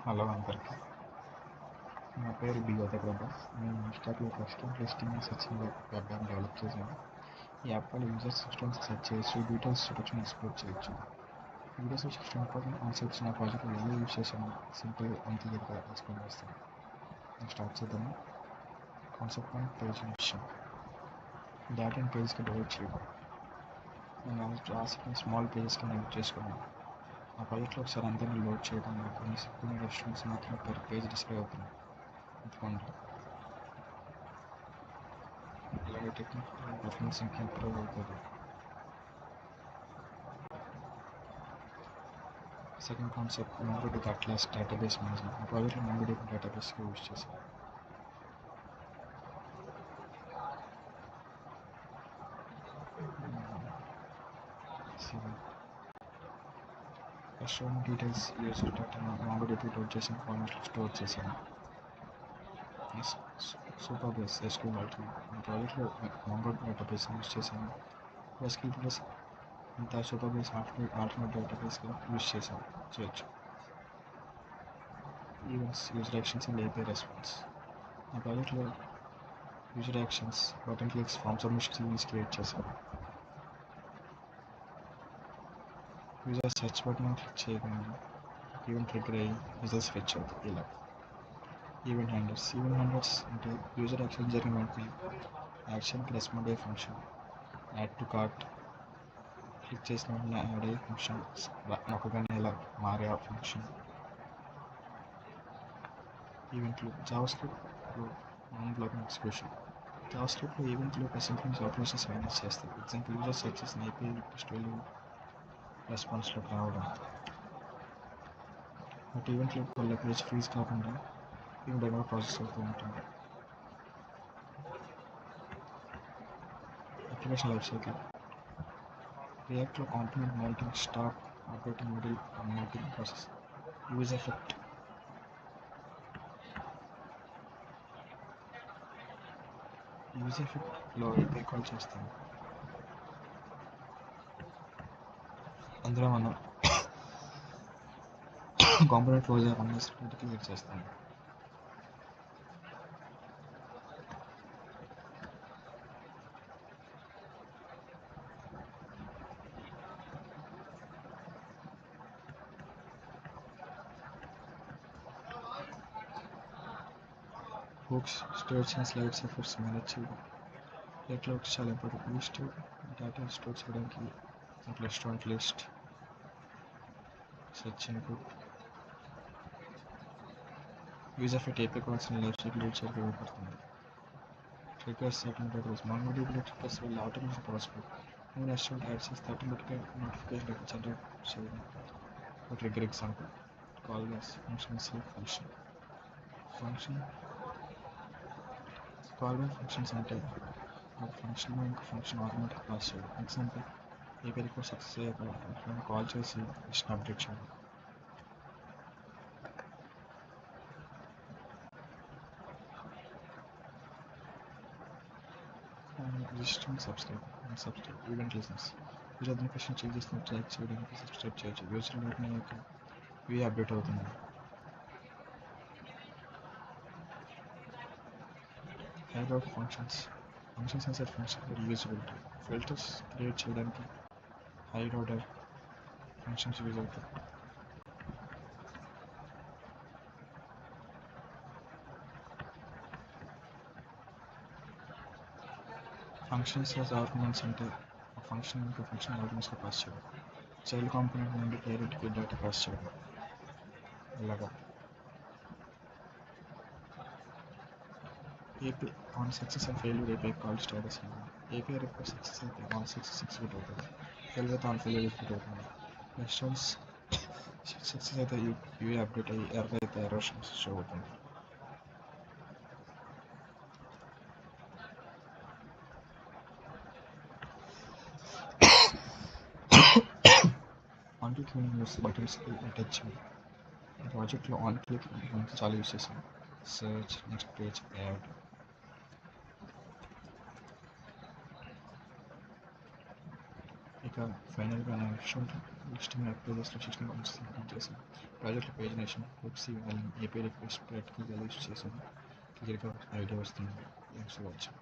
Hello అందరికీ. నా పేరు బియోత ప్రభాస్. నేను ఇన్స్టాగ్లో customer listing searching web app develop చేశాను. ఈ యాప్ వల్ల యూజర్స్ సిస్టమ్స్ సెర్చ్ చేయొచ్చు, డీటెయిల్స్ చూడొచ్చు, ఎక్స్ప్లోర్ చేయొచ్చు. వీడియో సెర్చ్ సిస్టమ్ కోసం కాన్సెప్ట్స్ నా ప్రాజెక్ట్లో ఎలా యూజ్ చేశాను సింపుల్ అండ్ క్లియర్గా ఎక్స్ప్లెయిన్ చేస్తాను. నేను స్టార్ట్ చేద్దాము. Concept 1, page mission. డేటాని పేజ్కి డివైడ్ చేయడం. నేను రాసిన స్మాల్ పేజెస్కి నేను చేసుకున్నాను. నా ప్రాజెక్ట్లో ఒకసారి అందరినీ లోడ్ చేయడం, కొన్ని రెస్టారెంట్స్ మాత్రం పర్ పేజ్ డిస్ప్లే అవుతున్నాయి. ఎందుకంటే ఇలాంటి టెక్నిక్ పర్ఫార్మెన్స్ ఇంకా ఇంప్రూవ్ అవుతుంది. Second concept MongoDB atlas database management. ఆ ప్రాజెక్ట్లో MongoDB డేటాబేస్గా యూజ్ చేశాను. రెస్టారెంట్ డీటెయిల్స్ యూజర్ డేటాను MongoDB లోడ్ చేసిన ఫార్మాట్లో స్టోర్ చేశాను. Supabase SQL alternate. ఆ ప్రాజెక్ట్లో MongoDB డేటాబేస్ యూజ్ చేశాను. SQL ప్లస్ ఇంత సూపర్ బేస్ ఆల్టర్నేట్ డేటాబేస్గా యూజ్ చేయొచ్చు. Events, user actions and API response. ఆ ప్రాజెక్ట్లో user actions, button clicks, form submissions events create చేశాను. యూజర్ సెర్చ్ బటన్ క్లిక్ చేయగానే ఈవెంట్ ట్రిగ్గర్ అయ్యి రిజల్ట్స్ ఫెచ్ అవుతాయి. ఇలా ఈవెంట్ హ్యాండర్స్ అంటే యూజర్ యాక్షన్ జరిగిన వెంటనే యాక్షన్కి రెస్పాండ్ అయ్యే function. Add to cart click చేసిన వెంటనే యాడ్ అయ్యే ఫంక్షన్, నొక్కగానే ఇలా మారే ఆ ఫంక్షన్. ఈవెంట్లు జావాస్క్రిప్ట్లో నాన్ బ్లాకింగ్ ఎగ్జిక్యూషన్. జావాస్క్రిప్ట్లో ఈవెంట్లు అసింక్రోనస్ ఆపరేషన్స్ మేనేజ్ చేస్తాయి. ఎగ్జాంపుల్, యూజర్ సెర్చ్ చేసిన API రిక్వెస్ట్ వెళ్ళి రెస్పాన్స్లోకి రావడం. బట్ ఈవెంట్లో వల్ల పేజ్ ఫ్రీజ్ కాకుండా ఈవెంట్ ఎలా ప్రాసెస్ అవుతూ ఉంటుంది. Application life cycle. రియాక్ట్లో component mounting, start, operating, middle, unmounting process. Use ఎఫెక్ట్లో API కాల్ చేస్తాను. అందులో మనం కాంపోనెంట్ క్లోజర్ అన్నిటికీ క్లియర్ చేస్తాను. హుక్స్, స్టోర్ చేసిన స్లైడ్స్ ఎఫర్ట్స్ మేనేజ్ చేయడం. రియాక్ట్లో హుక్స్ చాలా ఇంపార్టెంట్. లిస్ట్ డేటా స్టోర్ చేయడానికి restaurant list, search input. Use effect API calls life cycle read చేయడానికి ఉపయోగపడుతుంది. Triggers, automatic database. MongoDBలో ట్రిగ్గర్స్ వల్ల ఆటోమేషన్ పాసిబుల్. నేను రెస్టారెంట్ యాడ్ చేస్తే ఆటోమేటిక్గా నోటిఫికేషన్ జనరేట్ చేయడం. ఒక trigger example, call backs function select function. Call back functions అంటే ఒక ఫంక్షన్ ఇంకో ఫంక్షన్ ఆటోమేటిక్ పాస్ చేయడం. ఎగ్జాంపుల్, API రిక్వెస్ట్ సక్సెస్ అయ్యాక ఫంక్షన్ కాల్ చేసి లిస్ట్ అప్డేట్ చేయడం. Registering subscribe event listens. User authentication check చేసిన ట్రాక్ చేయడానికి సబ్స్క్రైబ్ చేయొచ్చు. యూజర్ లాగిన్ అయ్యాక ఇవి అప్డేట్ అవుతుంది. Hierarchy functions inside function reusability. Filters create చేయడానికి హైర్ ఆర్డర్ ఫంక్షన్స్ యూజ్ అవుతాయి. ఫంక్షన్స్ యాజ్ ఆర్గ్యుమెంట్స్ అంటే ఒక ఫంక్షన్ ఇంకో ఫంక్షన్ ఆర్గ్యుమెంట్స్గా పాస్ చేయడం. చైల్డ్ కాంపోనెంట్ నుండి పేరెంట్కి డేటా పాస్ చేయడం. ఇలాగా API on success and failure API call status. API request success అయితే ఆన్ సక్సెస్ ఎగ్జిక్యూట్ అవుతుంది. ఫెయిల్యూర్ అయితే ఆన్ ఫెయిల్యూర్ ఎగ్జిక్యూట్ అవుతుంది. రెస్పాన్స్ సక్సెస్ అయితే UI అప్డేట్ అయ్యి, ఎర్రర్ అయితే ఎర్రర్ షో అవుతుంది. ఆన్ క్లిక్ యూస్ బటన్స్కి టచ్ చేయాలి. ప్రాజెక్ట్లో ఆన్ క్లిక్ చాలా యూస్ చేసాను. Search, next page, add. ఇక ఫైనల్గా నా ఇన్స్టాల్ లిస్టింగ్ పేజెస్లో సిస్టమ్ కంప్లీట్ చేశాను. ప్రాజెక్ట్లో page nation hooks AP request ప్రాక్టికల్గా యూస్ చేశాను. క్లియర్గా ఐడియా వస్తుంది. Thanks for watching.